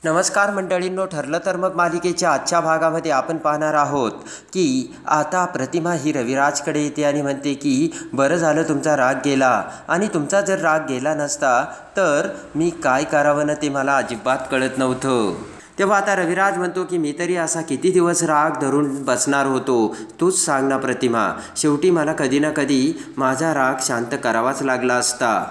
नमस्कार मंडळींनो, ठरलं तर मग मालिकेच्या आजच्या भागामध्ये आपण पाहणार आहोत की आता प्रतिमा ही रविराजकडे येते आणि म्हणते की बरं झालं तुमचा राग गेला, आणि तुमचा जर राग गेला नसता तर मी काय करावं ना ते मला अजिबात कळत नव्हतं. तेव्हा आता रविराज म्हणतो की मी तरी असा किती दिवस राग धरून बसणार होतो, तूच सांग ना प्रतिमा. शेवटी मला कधी ना कधी माझा राग शांत करावाच लागला असता.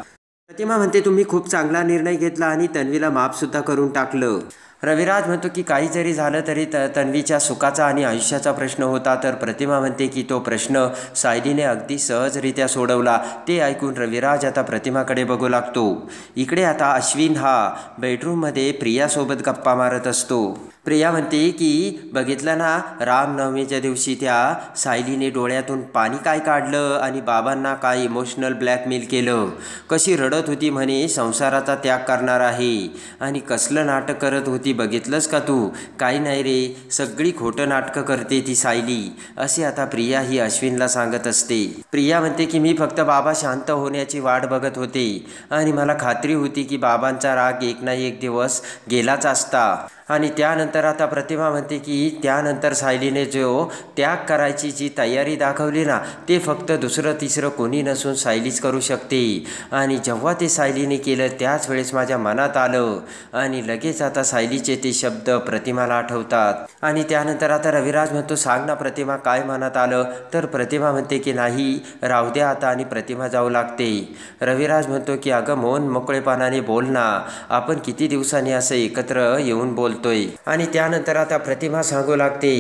प्रतिमा म्हणते तुम्ही खूप चांगला निर्णय घेतला आणि तन्वीला माफसुद्धा करून टाकलं. रविराज म्हणतो की काही जरी झालं तरी तन्वीच्या सुखाचा आणि आयुष्याचा प्रश्न होता. तर प्रतिमा म्हणते की तो प्रश्न सायलीने अगदी सहजरित्या सोडवला. ते ऐकून रविराज आता प्रतिमाकडे बघू लागतो. इकडे आता अश्विन हा बेडरूममध्ये प्रियासोबत गप्पा मारत असतो. प्रिया म्हणते की बघितलं ना, रामनवमीच्या दिवशी त्या सायलीने डोळ्यातून पाणी काय काढलं आणि बाबांना काय इमोशनल ब्लॅकमेल केलं. कशी रडत होती म्हणे संसाराचा त्याग करणार आहे, आणि कसलं नाटक करत होती बघितलंस का तू. काही नाही रे, सगळी खोटं नाटकं करते ती सायली, असे आता प्रिया ही अश्विनला सांगत असते. प्रिया म्हणते की मी फक्त बाबा शांत होण्याची वाट बघत होते आणि मला खात्री होती की बाबांचा राग एक ना एक दिवस गेलाच असता. आणि त्यानंतर आता प्रतिमा म्हणते की त्यानंतर सायलीने जो त्याग करायची जी तयारी दाखवली ना, ते फक्त दुसरं तिसरं कोणी नसून सायलीच करू शकते. आणि जेव्हा ते सायलीने केलं त्याच वेळेस माझ्या मनात आलं, आणि लगेच आता सायलीचे ते शब्द प्रतिमाला आठवतात. आणि त्यानंतर आता रविराज म्हणतो सांग ना प्रतिमा काय मनात आलं. तर प्रतिमा म्हणते की नाही राहू द्या आता, आणि प्रतिमा जाऊ लागते. रविराज म्हणतो की अगं मौन मोकळेपणाने बोल ना, आपण किती दिवसांनी असं एकत्र येऊन बोलतोय. आणि त्यानंतर आता प्रतिमा सांगू लागते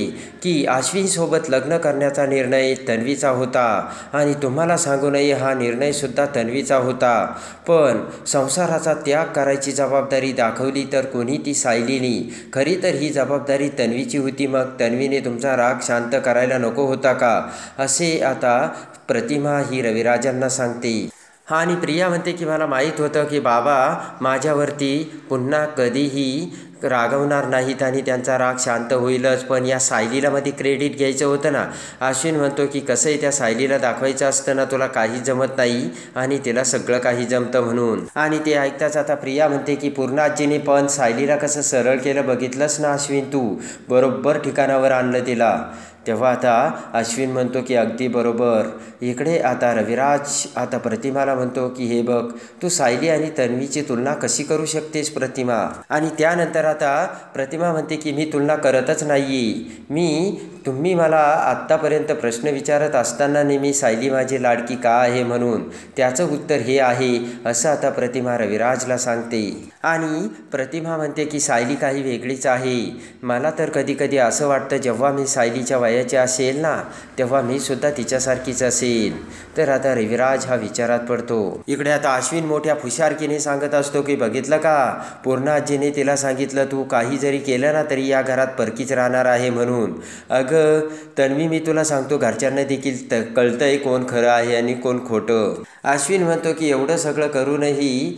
की अश्विन सोबत लग्न करण्याचा निर्णय तन्वीचा होता, आणि तुम्हाला सांगू नये हा निर्णय सुद्धा तन्वीचा होता. पण संसाराचा त्याग करायची जबाबदारी दाखवली तर कोणी, ती सायलीनी. खरी तर ही जबाबदारी तन्वीची होती. मग तन्वीने तुमचा राग शांत करायला नको होता का, असे आता प्रतिमा ही रविराजांना सांगते. आणि प्रिया म्हणते की मला माहीत होतं की बाबा माझ्यावरती पुन्हा कधीही रागवणार नाहीत आणि त्यांचा राग शांत होईलच, पण या सायलीला मध्ये क्रेडिट घ्यायचं होतं ना. अश्विन म्हणतो की कसं आहे, त्या सायलीला दाखवायचं असतं ना तुला काही जमत नाही आणि तिला सगळं काही जमतं म्हणून. आणि ते ऐकताच आता प्रिया म्हणते की पूर्णाजीने पण सायलीला कसं सरळ केलं बघितलंस ना अश्विन, तू बरोबर ठिकाणावर आणलं तिला. तेव्हा आता अश्विन म्हणतो की अगदी बरोबर. इकडे आता रविराज आता प्रतिमाला म्हणतो की हे बघ, तू सायली आणि तन्वीची तुलना कशी करू शकतेस प्रतिमा. आणि त्यानंतर आता प्रतिमा म्हणते की मी तुलना करतच नाही. तुम्ही मला आत्तापर्यंत प्रश्न विचारत असताना नेहमी सायली माझी लाडकी का आहे म्हणून त्याचं उत्तर हे आहे, असं आता प्रतिमा रविराजला सांगते. आणि प्रतिमा म्हणते की सायली काही वेगळीच आहे. मला तर कधी कधी असं वाटतं जेव्हा मी सायलीच्या वयाची असेल ना, तेव्हा मी सुद्धा तिच्यासारखीच असेल. तर आता रविराज हा विचारात पडतो. इकडे आता अश्विन मोठ्या फुशारकीने सांगत असतो की बघितलं का, पूर्णाजीने तिला सांगितलं तू काही जरी केलं ना तरी या घरात परकीच राहणार आहे म्हणून. अगं तन्वी, मी तुला सांगतो घरच्यांना देखील कळतंय कोण खरं आहे आणि कोण खोटं. अश्विन म्हणतो की एवढं सगळं करूनही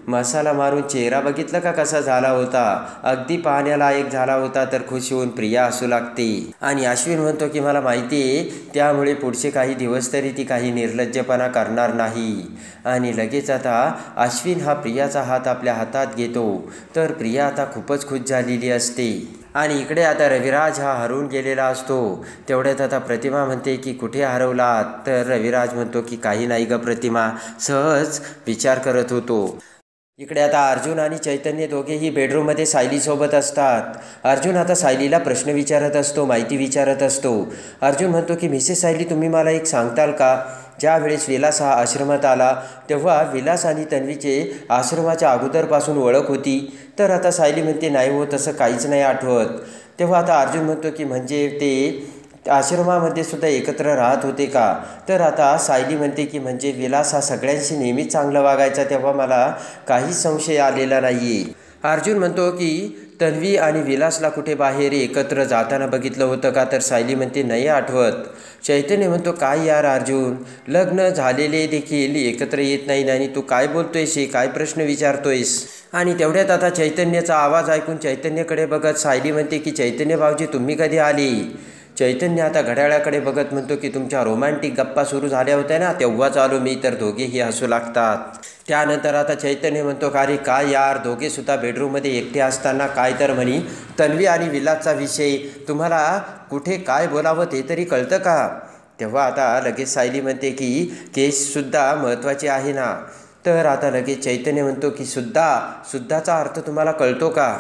मसाला मारून चेहरा बघितलं का कसा झाला होता, अगदी पाहण्याला एक झाला होता. तर खुश होऊन प्रिया असू लागते. आणि अश्विन म्हणतो की मला माहिती आहे, त्यामुळे पुढचे काही दिवस तरी ती काही निर्लज्जपणा करणार नाही. आणि लगेच आता अश्विन हा प्रियाचा हात आपल्या हातात घेतो. तर प्रिया आता खूपच खुश झालेली असते. आणि इकडे आता रविराज हा हरवून गेलेला असतो. तेवढ्यात आता प्रतिमा म्हणते की कुठे हरवलात. तर रविराज म्हणतो की काही नाही ग प्रतिमा, सहज विचार करत होतो. इकडे आता अर्जुन आणि चैतन्य दोघेही बेडरूममध्ये सायलीसोबत असतात. अर्जुन आता सायलीला प्रश्न विचारत असतो, माहिती विचारत असतो. अर्जुन म्हणतो की मिसेस सायली, तुम्ही मला एक सांगताल का, ज्यावेळेस विलास हा आश्रमात आला तेव्हा विलास आणि तन्वीचे आश्रमाच्या अगोदरपासून ओळख होती. तर आता सायली म्हणते नाही हो, तसं काहीच नाही आठवत. तेव्हा आता अर्जुन म्हणतो की म्हणजे ते आश्रमामध्ये सुद्धा एकत्र राहत होते का. तर आता सायली म्हणते की म्हणजे विलास हा सगळ्यांशी नेहमीच चांगलं वागायचा, तेव्हा मला काहीच संशय आलेला नाही. अर्जुन म्हणतो की तन्वी आणि विलासला कुठे बाहेर एकत्र जाताना बघितलं होतं का. तर सायली म्हणते नाही आठवत. चैतन्य म्हणतो काय यार अर्जुन, लग्न झालेले देखील एकत्र येत नाही आणि तू काय बोलतोयस, हे काय प्रश्न विचारतोयस. आणि तेवढ्यात आता चैतन्याचा आवाज ऐकून चैतन्यकडे बघत सायली म्हणते की चैतन्य भाऊजी तुम्ही कधी आली. चैतन्य आता घड्याळाकडे बघत म्हणतो की तुमच्या रोमॅन्टिक गप्पा सुरू झाल्या होत्या ना, तेव्हाच आलो मी. तर दोघेही हसू लागतात. त्यानंतर आता चैतन्य म्हणतो का रे काय यार, दोघेसुद्धा बेडरूममध्ये एकटे असताना काय तर म्हणी तन्वी आणि विलासचा विषय, तुम्हाला कुठे काय बोलावं ते तरी कळतं का? तेव्हा आता लगेच सायली म्हणते की केससुद्धा महत्त्वाची आहे ना. तर आता लगेच चैतन्य म्हणतो की सुद्धाचा अर्थ तुम्हाला कळतो का?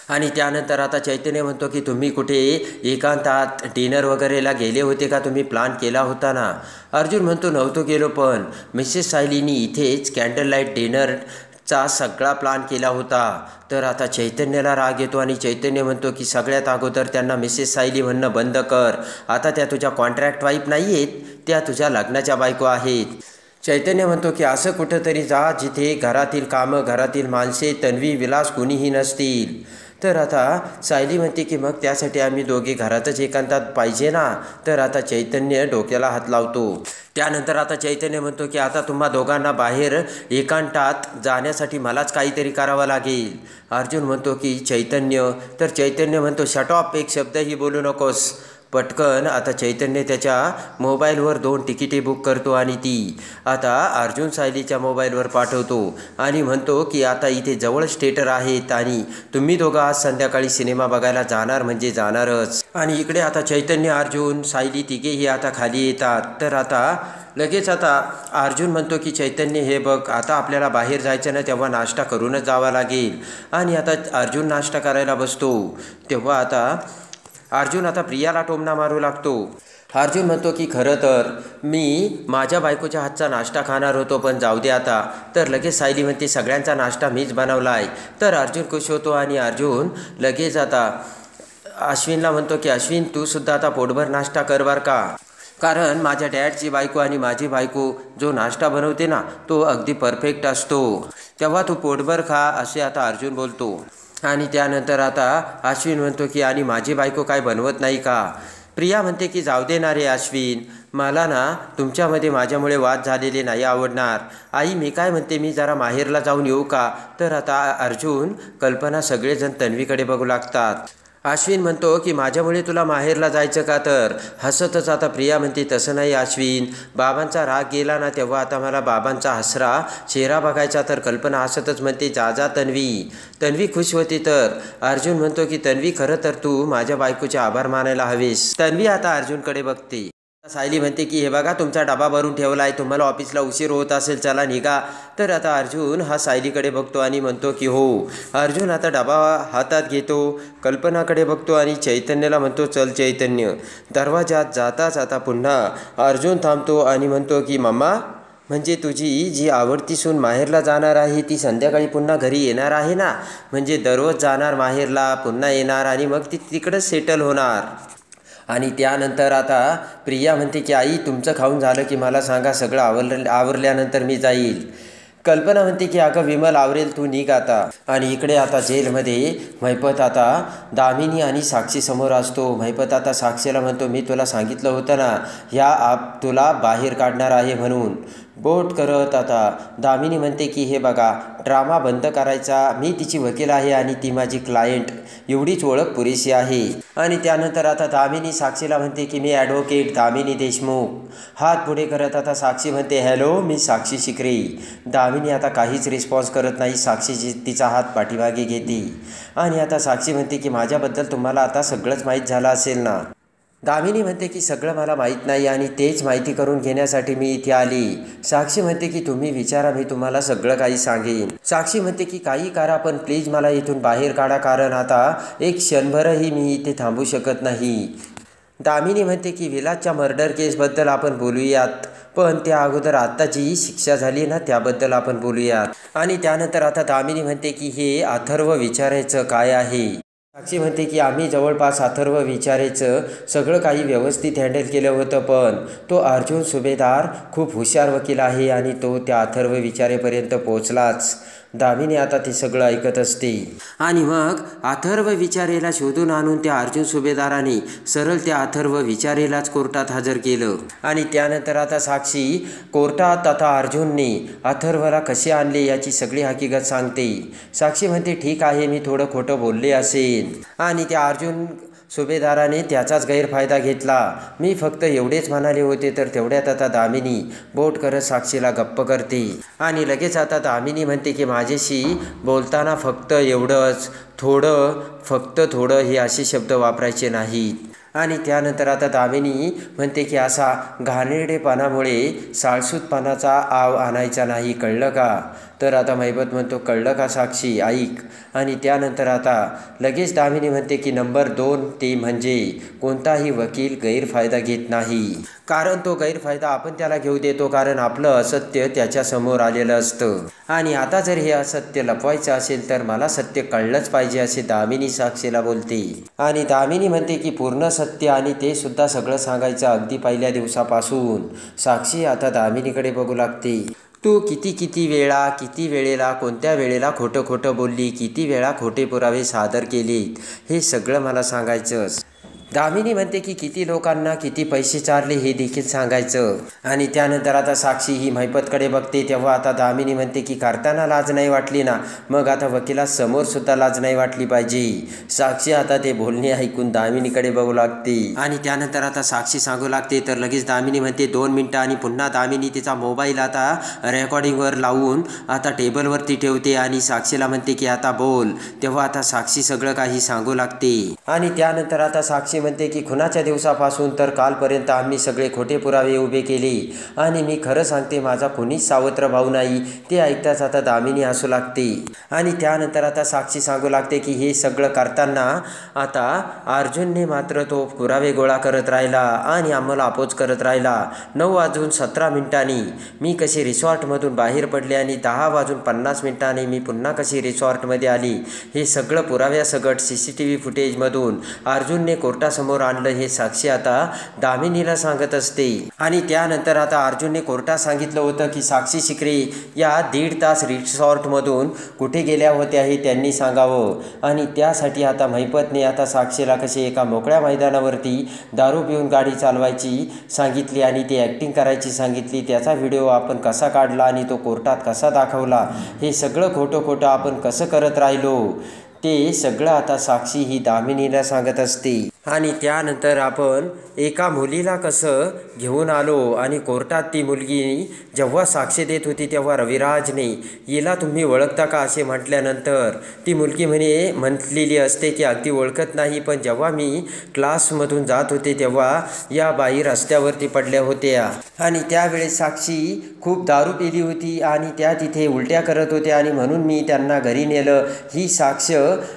आणि त्यानंतर आता चैतन्य म्हणतो की तुम्ही कुठे एकांतात डिनर वगैरेला गेले होते का? तुम्ही प्लॅन केला होता ना? अर्जुन म्हणतो नव्हतो गेलो, पण मिसेस सायलीनी इथेच कॅन्डल लाईट डिनरचा सगळा प्लॅन केला होता. तर आता चैतन्याला राग येतो आणि चैतन्य म्हणतो की सगळ्यात अगोदर त्यांना मिसेस सायली म्हणणं बंद कर. आता त्या तुझ्या कॉन्ट्रॅक्ट वाईफ नाही आहेत, त्या तुझ्या लग्नाच्या बायको आहेत. चैतन्य म्हणतो की असं कुठंतरी जा जिथे घरातील कामं, घरातील माणसे, तन्वी, विलास कुणीही नसतील. तर आता सायली म्हणते की मग त्यासाठी आम्ही दोघे घरातच एकांतात पाहिजे ना. तर आता चैतन्य डोक्याला हात लावतो. त्यानंतर आता चैतन्य म्हणतो की आता तुम्हा दोघांना बाहेर एकांतात जाण्यासाठी मलाच काहीतरी करावं लागेल. अर्जुन म्हणतो की चैतन्य म्हणतो शट ऑफ, एक शब्दही बोलू नकोस. पटकन आता चैतन्य त्याच्या मोबाईलवर 2 तिकिटे बुक करतो आणि ती आता अर्जुन सायलीच्या मोबाईलवर पाठवतो आणि म्हणतो की आता इथे जवळच थिएटर आहेत आणि तुम्ही दोघं आज संध्याकाळी सिनेमा बघायला जाणार म्हणजे जाणारच. आणि इकडे आता चैतन्य, अर्जुन, सायली तिघेही आता खाली येतात. तर आता लगेच आता अर्जुन म्हणतो की चैतन्य हे बघ, आता आपल्याला बाहेर जायचं ना, तेव्हा नाश्ता करूनच जावा लागेल. आणि आता अर्जुन नाश्ता करायला बसतो. तेव्हा आता अर्जुन आता प्रियाला टोमणा मारू लागतो. अर्जुन म्हणतो की खरं तर मी माझ्या बायकोच्या हातचा नाश्ता खाणार होतो, पण जाऊ दे आता. तर लगेच सायली म्हणते सगळ्यांचा नाश्ता मीच बनवला आहे. तर अर्जुन खुश होतो आणि अर्जुन लगेच आता अश्विनला म्हणतो की अश्विन तूसुद्धा आता पोटभर नाश्ता कर बर का, कारण माझ्या डॅडची बायको आणि माझी बायको जो नाश्ता बनवते ना तो अगदी परफेक्ट असतो, तेव्हा तू पोटभर खा, असे आता अर्जुन बोलतो. आणि त्यानंतर आता अश्विन म्हणतो की आणि माझी बायको काय बनवत नाही का? प्रिया म्हणते की जाऊ दे ना रे अश्विन, मला ना तुमच्यामध्ये माझ्यामुळे वाद झालेले नाही आवडणार. आई मी काय म्हणते, मी जरा माहेरला जाऊन येऊ का? तर आता अर्जुन, कल्पना सगळेजण तन्वीकडे बघू लागतात. अश्विन म्हणतो की माझ्यामुळे तुला माहेरला जायचं का? तर हसतच आता प्रिया म्हणते तसं नाही अश्विन, बाबांचा राग गेला ना तेव्हा आता मला बाबांचा हसरा चेहरा बघायचा. तर कल्पना हसतच म्हणते जा जा तन्वी खुश होती. तर अर्जुन म्हणतो की तन्वी खरं तर तू माझ्या बायकोचे आभार मानायला हवेस. तन्वी आता अर्जुनकडे बघते. सायली म्हणते की हे बघा तुमचा डबा भरून ठेवला आहे, तुम्हाला ऑफिसला उशीर होत असेल, चला निघा. तर आता अर्जुन हा सायलीकडे बघतो आणि म्हणतो की हो. अर्जुन आता डबा हातात घेतो, कल्पनाकडे बघतो आणि चैतन्यला म्हणतो चल चैतन्य. दरवाजात जाताच आता पुन्हा अर्जुन थांबतो आणि म्हणतो की मम्मा, म्हणजे तुझी जी आवडती सून माहेरला जाणार आहे ती संध्याकाळी पुन्हा घरी येणार आहे ना, म्हणजे दररोज जाणार माहेरला, पुन्हा येणार आणि मग ती तिकडंच सेटल होणार. आणि त्यानंतर आता प्रिया म्हणते की आई तुमचं खाऊन झालं की मला सांगा, सगळं आवरल्यानंतर मी जाईल. कल्पना म्हणते की अगं विमल आवरेल, तू निघ आता. आणि इकडे आता जेलमध्ये महिपत आता दामिनी आणि साक्षी समोर असतो. महिपत आता साक्षीला म्हणतो मी तुला सांगितलं होतं ना ह्या आप तुला बाहेर काढणार आहे म्हणून. बोट करत आता दामिनी म्हणते की हे बघा ड्रामा बंद करायचा, मी तिची वकील आहे आणि ती माझी क्लायंट, एवढीच ओळख पुरेशी आहे. आणि त्यानंतर आता दामिनी साक्षीला म्हणते की मी ॲडव्होकेट दामिनी देशमुख. हात पुढे करत आता साक्षी म्हणते हॅलो मी साक्षी शिकरे. दामिनी आता काहीच रिस्पॉन्स करत नाही. साक्षीची तिचा हात पाठीमागे घेते आणि आता साक्षी म्हणते की माझ्याबद्दल तुम्हाला आता सगळंच माहीत झालं असेल ना. दामिनी म्हणते की सगळं मला माहीत नाही आणि तेच माहिती करून घेण्यासाठी मी इथे आली. साक्षी म्हणते की तुम्ही विचारा, मी तुम्हाला सगळं काही सांगेन. साक्षी म्हणते की काही करा पण प्लीज मला इथून बाहेर काढा, कारण आता एक क्षणभरही मी इथे थांबू शकत नाही. दामिनी म्हणते की विलासच्या मर्डर केसबद्दल आपण बोलूयात, पण त्या अगोदर आत्ता जी शिक्षा झाली ना त्याबद्दल आपण बोलूयात. आणि त्यानंतर आता दामिनी म्हणते की हे अथर्व विचारायचं काय आहे. साक्षी म्हणते की आम्ही जवळपास अथर्व विचारायचं सगळं काही व्यवस्थित हँडल केलं होतं, पण तो अर्जुन सुभेदार खूप हुशार वकील आहे आणि तो त्या अथर्व विचारेपर्यंत पोचलाच. दामिनी आता ते सगळं ऐकत असते. आणि मग अथर्व विचारेला शोधून आणून त्या अर्जुन सुभेदाराने सरळ त्या अथर्व विचारेलाच कोर्टात हजर केलं. आणि त्यानंतर आता साक्षी कोर्टात आता अर्जुनने अथर्वला कसे आणले याची सगळी हकीकत सांगते. साक्षी म्हणते ठीक आहे मी थोडं खोटं बोलले असेल. आणि त्या अर्जुन सुभेदाराने त्याचाच गैरफायदा घेतला. मी फक्त एवढेच म्हणाले होते तर तेवढ्यात आता दामिनी बोट करत साक्षीला गप्प करते आणि लगेच आता दामिनी म्हणते की माझ्याशी बोलताना फक्त एवढंच, फक्त थोडं हे असे शब्द वापरायचे नाहीत. आणि त्यानंतर आता दामिनी म्हणते की असा घाणेरडेपणामुळे साळसूतपणाचा आव आणायचा नाही, कळलं का? तर आता मैबत म्हणतो कळलं का साक्षी, ऐक. आणि त्यानंतर आता लगेच दामिनी म्हणते की नंबर 2 ते म्हणजे कोणताही वकील गैरफायदा घेत नाही, कारण तो गैरफायदा आपण त्याला घेऊ देतो, कारण आपलं असत्य त्याच्यासमोर आलेलं असतं. आणि आता जर हे असत्य लपवायचं असेल तर मला सत्य कळलंच पाहिजे असे दामिनी साक्षीला बोलते. आणि दामिनी म्हणते की पूर्ण सत्य आणि ते सुद्धा सगळं सांगायचं अगदी पहिल्या दिवसापासून. साक्षी आता दामिनीकडे बघू लागते. तू किती वेळेला कोणत्या वेळेला खोटं बोलली, किती वेळा खोटे पुरावे सादर केलेत, हे सगळं मला सांगायचंच. दामिनी म्हणते की किती लोकांना किती पैसे चारले हे देखील सांगायचं. आणि त्यानंतर आता साक्षी ही महिपतकडे बघते. तेव्हा आता दामिनी म्हणते की करताना लाज नाही वाटली ना, मग आता वकिलासमोर सुद्धा लाज नाही वाटली पाहिजे. साक्षी आता ते बोलणे ऐकून दामिनीकडे बघू लागते. आणि त्यानंतर आता साक्षी सांगू लागते तर लगेच दामिनी म्हणते 2 मिनिटं. आणि पुन्हा दामिनी तिचा मोबाईल आता रेकॉर्डिंगवर लावून आता टेबलवरती ठेवते आणि साक्षीला म्हणते की आता बोल. तेव्हा आता साक्षी सगळं काही सांगू लागते. आणि त्यानंतर आता साक्षी म्हणते की खुनाच्या दिवसापासून तर कालपर्यंत आम्ही सगळे खोटे पुरावे उभे केले आणि मी खरं सांगते माझा कुणीच सावत्र भाऊ नाही. ते ऐकताच आता दामिनी हसू लागते. आणि त्यानंतर आता साक्षी सांगू लागते की हे सगळं करताना आता अर्जुनने मात्र तो पुरावे गोळा करत राहिला आणि आम्हाला अपोज करत राहिला. 9:17 मी कशी रिसॉर्टमधून बाहेर पडले आणि 10:50 मी पुन्हा कशी रिसॉर्टमध्ये आली, हे सगळं पुराव्यासकट CCTV फुटेजमधून अर्जुनने कोर्टासमोर आणलं, हे साक्षी आता दामिनीला सांगत असते. आणि त्यानंतर आता अर्जुनने कोर्टात सांगितलं होतं की साक्षी शिकरे या 1.5 तास रिसॉर्टमधून कुठे गेल्या होत्या हे त्यांनी सांगावं. आणि त्यासाठी आता महिपतने आता साक्षीला कशी एका मोकळ्या मैदानावरती दारू पिऊन गाडी चालवायची सांगितली आणि ती ॲक्टिंग करायची सांगितली. त्याचा व्हिडिओ आपण कसा काढला आणि तो कोर्टात कसा दाखवला, हे सगळं खोटं आपण कसं करत राहिलो, ते सगळं आता साक्षी ही दामिनीला सांगत असते. आणि त्यानंतर आपण एका मुलीला कसं घेऊन आलो आणि कोर्टात ती मुलगी जेव्हा साक्ष देत होती तेव्हा रविराजने हिला तुम्ही ओळखता का असे म्हटल्यानंतर ती मुलगी म्हटलेली असते की अगदी ओळखत नाही, पण जेव्हा मी क्लासमधून जात होते तेव्हा या बाई रस्त्यावरती पडल्या होत्या आणि त्यावेळेस साक्षी खूप दारू पिली होती आणि त्या तिथे उलट्या करत होत्या आणि म्हणून मी त्यांना घरी नेलं. ही साक्ष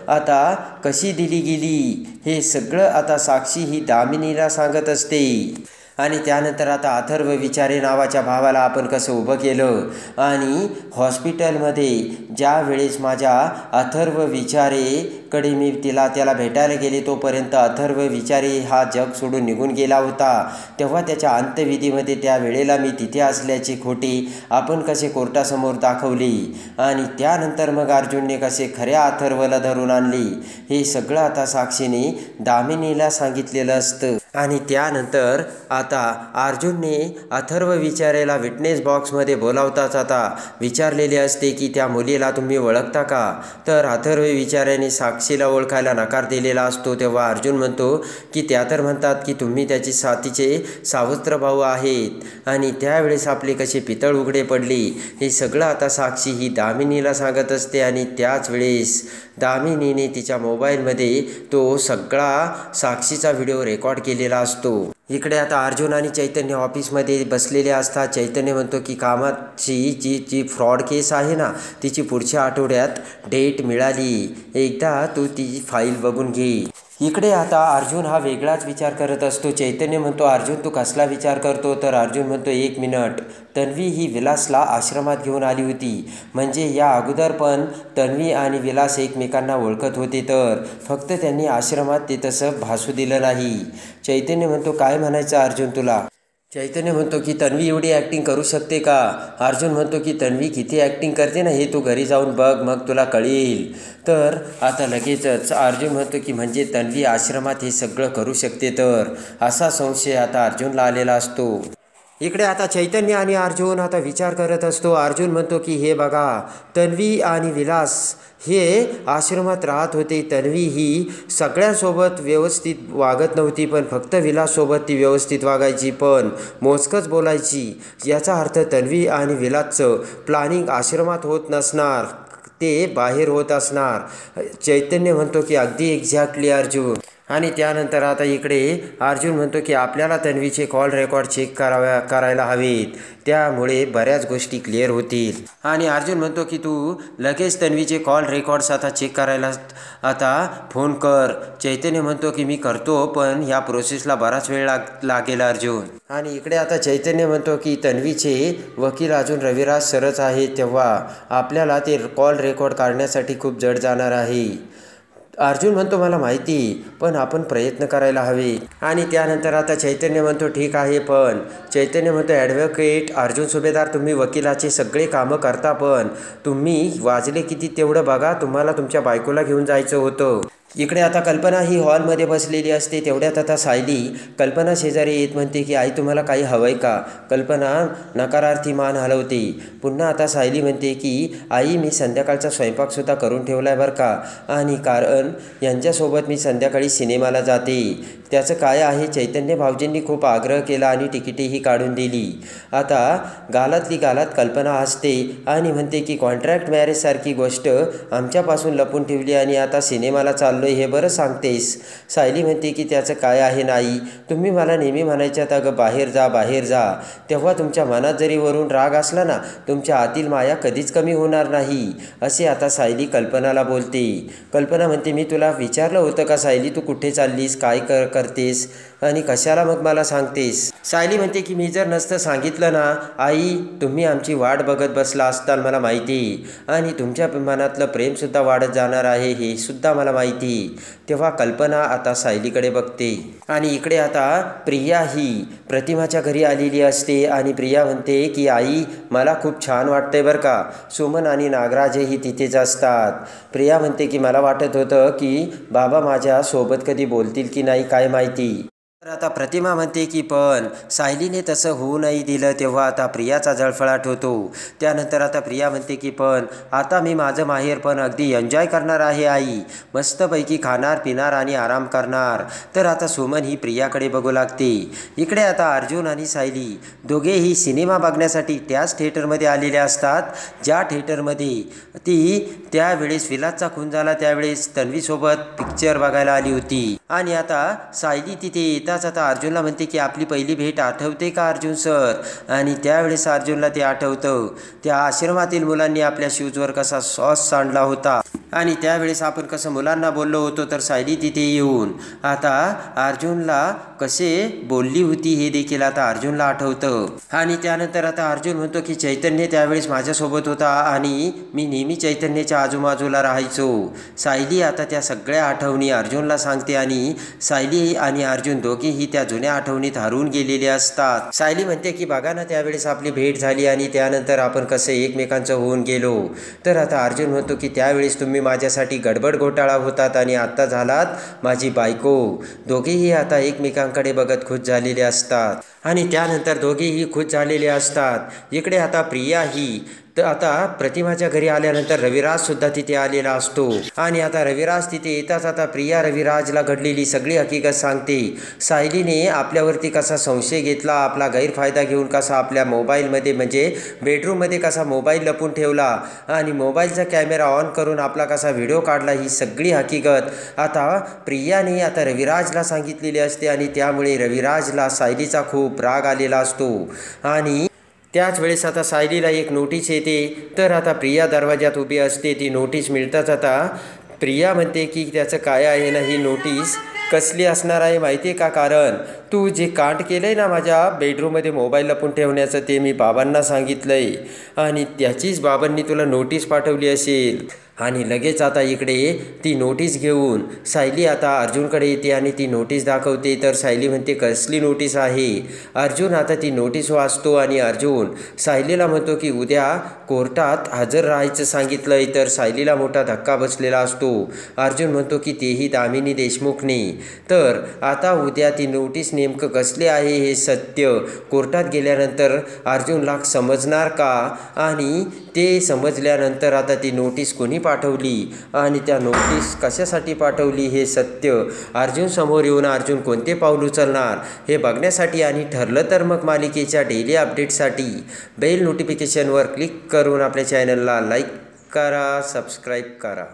आता कशी दिली गेली हे सगळं आता साक्षी ही दामिनीला सांगत असते. आणि त्यानंतर आता अथर्व विचारे नावाच्या भावाला आपण कसं उभं केलं आणि हॉस्पिटलमध्ये ज्या वेळेस माझ्या अथर्व विचारेकडे मी त्याला भेटायला गेले तोपर्यंत अथर्व विचारे हा जग सोडून निघून गेला होता, तेव्हा त्याच्या अंत्यविधीमध्ये त्या वेळेला मी तिथे असल्याचे खोटे आपण कसे कोर्टासमोर दाखवले आणि त्यानंतर मग अर्जुनने कसे खऱ्या अथर्वला धरून आणले, हे सगळं आता साक्षीने दामिनीला सांगितलेलं असतं. आणि त्यानंतर आता अर्जुनने अथर्व विचारेला विटनेस बॉक्समध्ये बोलावताच आता विचारलेले असते की त्या मुलीला तुम्ही ओळखता का, तर अथर्व विचाराने साक्षीला ओळखायला नकार दिलेला असतो. तेव्हा अर्जुन म्हणतो की त्या तर म्हणतात की तुम्ही त्याची साथीचे सावत्र भाऊ आहेत आणि त्यावेळेस आपले कसे पितळ उघडे पडले, हे सगळं आता साक्षी ही दामिनीला सांगत असते. आणि त्याच वेळेस दामिनीने तिच्या मोबाईलमध्ये तो सगळा साक्षीचा व्हिडिओ रेकॉर्ड केलेला असतो. इकडे आता अर्जुन आणि चैतन्य ऑफिसमध्ये बसलेले असतात. चैतन्य म्हणतो की कामाची जी फ्रॉड केस आहे ना, तिची पुढच्या आठवड्यात डेट मिळाली, एकदा तू ती फाईल बघून घे. इकडे आता अर्जुन हा वेगळाच विचार करत असतो. चैतन्य म्हणतो अर्जुन तू कसला विचार करतो, तर अर्जुन म्हणतो 1 मिनिट, तन्वी ही विलासला आश्रमात घेऊन आली होती, म्हणजे या अगोदर पण तन्वी आणि विलास एकमेकांना ओळखत होते, तर फक्त त्यांनी आश्रमात ते तसं भासू दिलं नाही. चैतन्य म्हणतो काय म्हणायचं अर्जुन तुला. चैतन्य म्हणतो की तन्वी एवढी ॲक्टिंग करू शकते का. अर्जुन म्हणतो की तन्वी किती ॲक्टिंग करते ना हे तू घरी जाऊन बघ, मग तुला कळेल. तर आता लगेचच अर्जुन म्हणतो की म्हणजे तन्वी आश्रमात हे सगळं करू शकते, तर असा संशय आता अर्जुनला आलेला असतो. इकडे आता चैतन्य आणि अर्जुन आता विचार करत असतो. अर्जुन म्हणतो की हे बघा, तन्वी आणि विलास हे आश्रमात राहत होते. तन्वी ही सगळ्यांसोबत व्यवस्थित वागत नव्हती, पण फक्त विलाससोबत ती व्यवस्थित वागायची, पण मोजकंच बोलायची. याचा अर्थ तन्वी आणि विलासचं प्लॅनिंग आश्रमात होत नसणार, ते बाहेर होत असणार. चैतन्य म्हणतो की अगदी एक्झॅक्टली अर्जुन. आणि त्यानंतर आता इकडे अर्जुन म्हणतो की आपल्याला तन्वीचे कॉल रेकॉर्ड चेक करायला हवेत, त्यामुळे बऱ्याच गोष्टी क्लिअर होतील. आणि अर्जुन म्हणतो की तू लगेच तन्वीचे कॉल रेकॉर्ड्स आता चेक करायला आता फोन कर. चैतन्य म्हणतो की मी करतो, पण ह्या प्रोसेसला बराच वेळ लागेल अर्जुन. आणि इकडे आता चैतन्य म्हणतो की तन्वीचे वकील अजून रविराज सरच आहेत, तेव्हा आपल्याला ते कॉल रेकॉर्ड काढण्यासाठी खूप जड जाणार आहे. अर्जुन म्हणतो मला माहिती, पण आपण प्रयत्न करायला हवे. आणि त्यानंतर आता चैतन्य म्हणतो ठीक आहे, पण चैतन्य म्हणतो ॲडव्होकेट अर्जुन सुभेदार, तुम्ही वकिलाचे सगळे कामं करता, पण तुम्ही वाजले किती तेवढं बघा, तुम्हाला तुमच्या बायकोला घेऊन जायचं होतं. इकडे आता कल्पना ही हॉलमध्ये बसलेली असते. तेवढ्यात आता सायली कल्पना शेजारी येत म्हणते की आई तुम्हाला काही हवंय का. कल्पना नकारार्थी मान हलवते. पुन्हा आता सायली म्हणते की आई मी संध्याकाळचा स्वयंपाकसुद्धा करून ठेवला आहे बरं का, आणि कारण यांच्यासोबत मी संध्याकाळी सिनेमाला जाते. त्याचं काय आहे, चैतन्य भाऊजींनी खूप आग्रह केला आणि तिकीटेही काढून दिली. आता गालातली गालात कल्पना हसते आणि म्हणते की कॉन्ट्रॅक्ट मॅरेजसारखी गोष्ट आमच्यापासून लपून ठेवली आणि आता सिनेमाला चाललोय हे बरं सांगतेस. सायली म्हणते की त्याचं काय आहे नाही, तुम्ही मला नेहमी म्हणायच्यात अगं बाहेर जा बाहेर जा, तेव्हा तुमच्या मनात जरी वरून राग असला ना, तुमच्या आतील माया कधीच कमी होणार नाही, असे आता सायली कल्पनाला बोलते. कल्पना म्हणते मी तुला विचारलं होतं का सायली, तू कुठे चाललीस, काय करतेस आणि कशाला मग मला सांगतेस. सायली म्हणते की मी जर नसतं सांगितलं ना आई, तुम्ही आमची वाट बघत बसला असताल मला माहिती, आणि तुमच्या मनातलं प्रेमसुद्धा वाढत जाणार आहे हे सुद्धा मला माहिती. तेव्हा कल्पना आता सायलीकडे बघते. आणि इकडे आता प्रिया ही प्रतिमाच्या घरी आलेली असते आणि प्रिया म्हणते की आई मला खूप छान वाटतंय बरं का, सुमन आणि नागराजही तिथेच असतात. प्रिया म्हणते की मला वाटत होतं की बाबा माझ्या सोबत कधी बोलतील की नाही काय माहिती. तर आता प्रतिमा म्हणते की पण सायलीने तसं होऊ नाही दिलं, तेव्हा आता प्रियाचा जळफळाट होतो. त्यानंतर आता प्रिया म्हणते की पण आता मी माझं माहेर पण अगदी एन्जॉय करणार आहे आई, मस्तपैकी खाणार पिणार आणि आराम करणार. तर आता सुमन ही प्रियाकडे बघू लागते. इकडे आता अर्जुन आणि सायली दोघेही सिनेमा बघण्यासाठी त्याच थिएटरमध्ये आलेले असतात, ज्या थिएटरमध्ये ती त्यावेळेस विलासचा खून झाला त्यावेळेस तन्वीसोबत पिक्चर बघायला आली होती. आणि आता सायली तिथे येताच आता अर्जुनला म्हणते की आपली पहिली भेट आठवते का अर्जुन सर, आणि त्यावेळेस अर्जुनला ते आठवतं, त्या आश्रमातील मुलांनी आपल्या शूजवर कसा सॉस सांडला होता आणि त्यावेळेस आपण कसं मुलांना बोललो होतो. तर सायली तिथे येऊन आता अर्जुनला कसे बोलली होती हे देखील आता अर्जुनला आठवतं. आणि त्यानंतर आता अर्जुन म्हणतो की चैतन्य त्यावेळेस माझ्यासोबत होता आणि मी नेहमी चैतन्याच्या आजूबाजूला राहायचो. सायली आता त्या सगळ्या आठवणी अर्जुनला सांगते आणि सायली आणि अर्जुन दोघेही त्या जुन्या आठवणीत हरवून गेलेले असतात. सायली म्हणते की बघा ना त्यावेळेस आपली भेट झाली आणि त्यानंतर आपण कसं एकमेकांचं होऊन गेलो. तर आता अर्जुन म्हणतो की त्यावेळेस तुम्ही माझ्यासाठी गडबड घोटाळा होतात आणि आत्ता झालात माझी बायको. दोघेही आता एकमेकांकडे बघत खुश झालेले असतात आणि त्यानंतर दोघेही खुश झालेले असतात. इकडे आता प्रिया ही तर आता प्रतिमाच्या घरी आल्यानंतर रविराजसुद्धा तिथे आलेला असतो आणि आता रविराज तिथे येताच आता प्रिया रविराजला घडलेली सगळी हकीकत सांगते. सायलीने आपल्यावरती कसा संशय घेतला, आपला गैरफायदा घेऊन कसा आपल्या मोबाईलमध्ये म्हणजे बेडरूममध्ये कसा मोबाईल लपून ठेवला आणि मोबाईलचा कॅमेरा ऑन करून आपला कसा व्हिडिओ काढला, ही सगळी हकीकत आता प्रियाने आता रविराजला सांगितलेली असते आणि त्यामुळे रविराजला सायलीचा खूप राग आलेला असतो. आणि त्याच वेळेस आता सायलीला एक नोटीस येते. तर आता प्रिया दरवाजात उभी असते. ती नोटीस मिळताच आता प्रिया म्हणते की त्याचं काय आहे ना, ही नोटीस कसली असणार आहे माहिती आहे का, कारण तू जे कांड केलं आहे ना माझ्या बेडरूममध्ये मोबाईल लपून ठेवण्याचं, ते मी बाबांना सांगितलं आहे आणि त्याचीच बाबांनी तुला नोटीस पाठवली असेल. आणि लगेच आता इकडे ती नोटीस घेऊन सायली आता अर्जुनकडे येते आणि ती नोटीस दाखवते. तर सायली म्हणते कसली नोटीस आहे. अर्जुन आता ती नोटीस वाचतो आणि अर्जुन सायलीला म्हणतो की उद्या कोर्टात हजर राहायचं सांगितलं आहे. तर सायलीला मोठा धक्का बसलेला असतो. अर्जुन म्हणतो की तेही दामिनी देशमुखने. तर आता उद्या ती नोटीस नेमकं कसले आहे हे सत्य कोर्टात गेल्यानंतर अर्जुनला समजणार का? आणि ते समजल्यानंतर आता ती नोटीस कोणी पाठवली आणि त्या नोटीस कशासाठी पाठवली हे सत्य अर्जुन समोर येऊन अर्जुन कोणते पाऊल उचलणार हे बघण्यासाठी आणि ठरलं तर मग मालिकेच्या डेली अपडेटसाठी बेल नोटिफिकेशनवर क्लिक करून आपल्या चॅनलला लाईक करा, सबस्क्राईब करा.